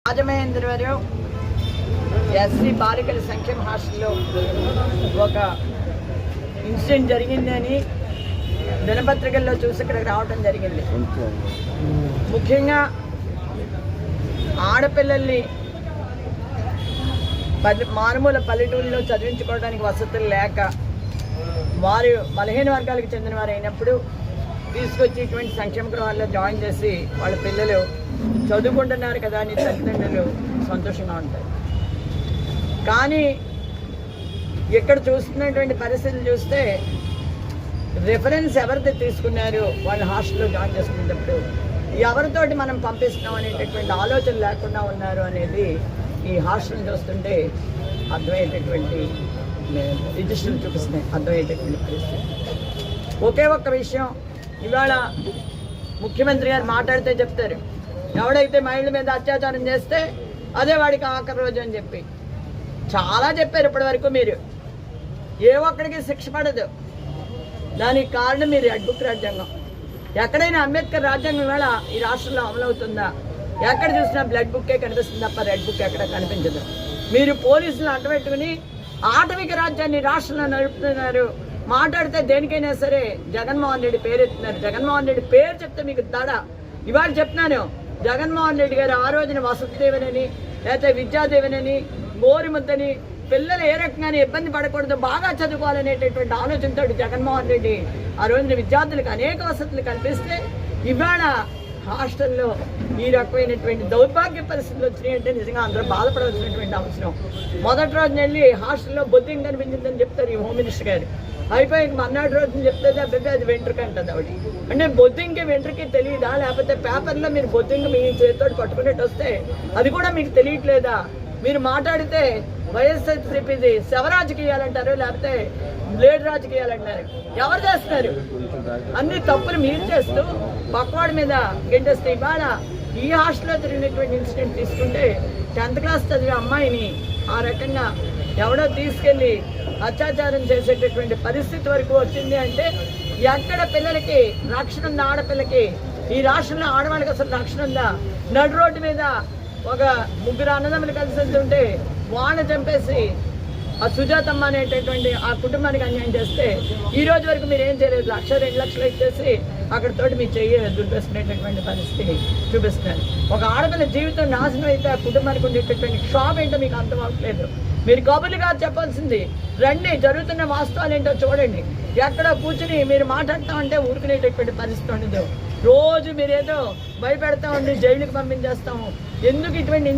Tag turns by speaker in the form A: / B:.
A: Rajamahendravaram SC బాలికల సంక్షేమ హాస్టల్లో ఒక ఇన్సిడెంట్ జరిగిందని దినపత్రికల్లో చూసి ఇక్కడికి రావడం జరిగింది. ముఖ్యంగా ఆడపిల్లల్ని మారుమూల పల్లెటూళ్ళలో చదివించుకోవడానికి వసతులు లేక వారు బలహీన వర్గాలకు చెందిన వారు అయినప్పుడు తీసుకొచ్చి ఇటువంటి సంక్షేమ గృహాల్లో జాయిన్ చేసి వాళ్ళ పిల్లలు చదువుకుంటున్నారు కదా అని తల్లిదండ్రులు సంతోషంగా ఉంటారు. కానీ ఇక్కడ చూస్తున్నటువంటి పరిస్థితులు చూస్తే రిఫరెన్స్ ఎవరితో తీసుకున్నారు వాళ్ళు హాస్టల్లో జాయిన్ చేసుకునేటప్పుడు ఎవరితోటి మనం పంపిస్తున్నాం అనేటటువంటి ఆలోచన లేకుండా ఉన్నారు అనేది ఈ హాస్టల్ని చూస్తుంటే అర్థమయ్యేటటువంటి రిజిస్టర్లు చూపిస్తున్నాయి, అర్థమయ్యేటటువంటి పరిస్థితి. ఒకే ఒక్క విషయం ఇవాళ ముఖ్యమంత్రి గారు మాట్లాడితే చెప్తారు, ఎవడైతే మహిళల మీద అత్యాచారం చేస్తే అదే వాడికి ఆఖరి రోజు అని చెప్పి చాలా చెప్పారు ఇప్పటి వరకు. మీరు ఏ ఒక్కడికి శిక్ష పడదు. దానికి కారణం మీరు రెడ్ బుక్ రాజ్యాంగం. ఎక్కడైనా అంబేద్కర్ రాజ్యాంగం వేళ ఈ రాష్ట్రంలో అమలవుతుందా? ఎక్కడ చూసినా బ్లడ్ బుక్కే కనిపిస్తుంది తప్ప రెడ్ బుక్ ఎక్కడ కనిపించదు. మీరు పోలీసులను అడ్డపెట్టుకుని ఆటవిక రాజ్యాన్ని రాష్ట్రంలో నడుపుతున్నారు. మాట్లాడితే దేనికైనా సరే జగన్మోహన్ రెడ్డి పేరు ఎత్తున్నారు. జగన్మోహన్ రెడ్డి పేరు చెప్తే మీకు తడ. ఇవాళ చెప్తున్నాను, జగన్మోహన్ రెడ్డి గారు ఆ రోజున వసతిదేవనని లేకపోతే విద్యాదేవనని గోరుముద్దని పిల్లలు ఏ రకంగానే ఇబ్బంది పడకూడదు, బాగా చదువుకోవాలనేటటువంటి ఆలోచనతో జగన్మోహన్ రెడ్డి ఆ రోజున విద్యార్థులకు అనేక వసతులు కల్పిస్తే ఇవాళ హాస్టల్లో ఈ రకమైనటువంటి దౌర్భాగ్య పరిస్థితులు వచ్చినాయంటే నిజంగా అందరూ బాధపడవలసినటువంటి అవసరం. మొదటి రోజున వెళ్ళి హాస్టల్లో బొద్దింగ్ కనిపించిందని చెప్తారు ఈ హోమ్ మినిస్టర్ గారు. అయిపోయి మర్నాడు రోజున చెప్తే అబ్బాయి అది వెంట్రుక అంటుంది ఆవిడ. అంటే బొద్దింకి వెంట్రుకి తెలియదా? లేకపోతే పేపర్లో మీరు బొద్దింకి మీ చేతితో పట్టుకునేట్టు వస్తే అది కూడా మీకు తెలియట్లేదా? మీరు మాట్లాడితే వైఎస్ఆర్సీపీది శవ రాజకీయాలంటారు, లేకపోతే బ్లేడ్ రాజకీయాలంటారు. ఎవరు చేస్తున్నారు? అన్ని తప్పులు మీరు చేస్తూ పక్కవాడి మీద గెంటేస్తే ఇవాళ ఈ హాస్టల్లో జరిగినటువంటి ఇన్సిడెంట్ తీసుకుంటే 10th క్లాస్ చదివే అమ్మాయిని ఆ రకంగా ఎవడో తీసుకెళ్ళి అత్యాచారం చేసేటటువంటి పరిస్థితి వరకు వచ్చింది అంటే ఎక్కడ పిల్లలకి రక్షణ ఉందా? ఆడపిల్లకి ఈ రాష్ట్రంలో ఆడవాళ్ళకి అసలు రక్షణ ఉందా? నడు రోడ్డు మీద ఒక ముగ్గురు అన్నదమ్ములు కలిసి వెళ్తుంటే వాళ్ళని చంపేసి ఆ సుజాతమ్మ అనేటటువంటి ఆ కుటుంబానికి అన్యాయం చేస్తే ఈ రోజు వరకు మీరు ఏం చేయలేదు. 1-2 లక్షలు ఇచ్చేసి అక్కడితోటి మీరు దుర్పేసుకునేటటువంటి పరిస్థితి చూపిస్తున్నారు. ఒక ఆడపిల్ల జీవితం నాశనం అయితే ఆ కుటుంబానికి ఉండేటటువంటి షాప్ ఏంటో మీకు అర్థం అవ్వట్లేదు. మీరు కబుర్లు కాదు చెప్పాల్సింది, రండి జరుగుతున్న వాస్తవాలు ఏంటో చూడండి. ఎక్కడో కూర్చుని మీరు మాట్లాడుతూ ఊరుకునేటటువంటి పరిస్థితి ఉండదు. రోజు మీరేదో భయపెడతా ఉండి జైలుకి పంపించేస్తాము. ఎందుకు ఇటువంటి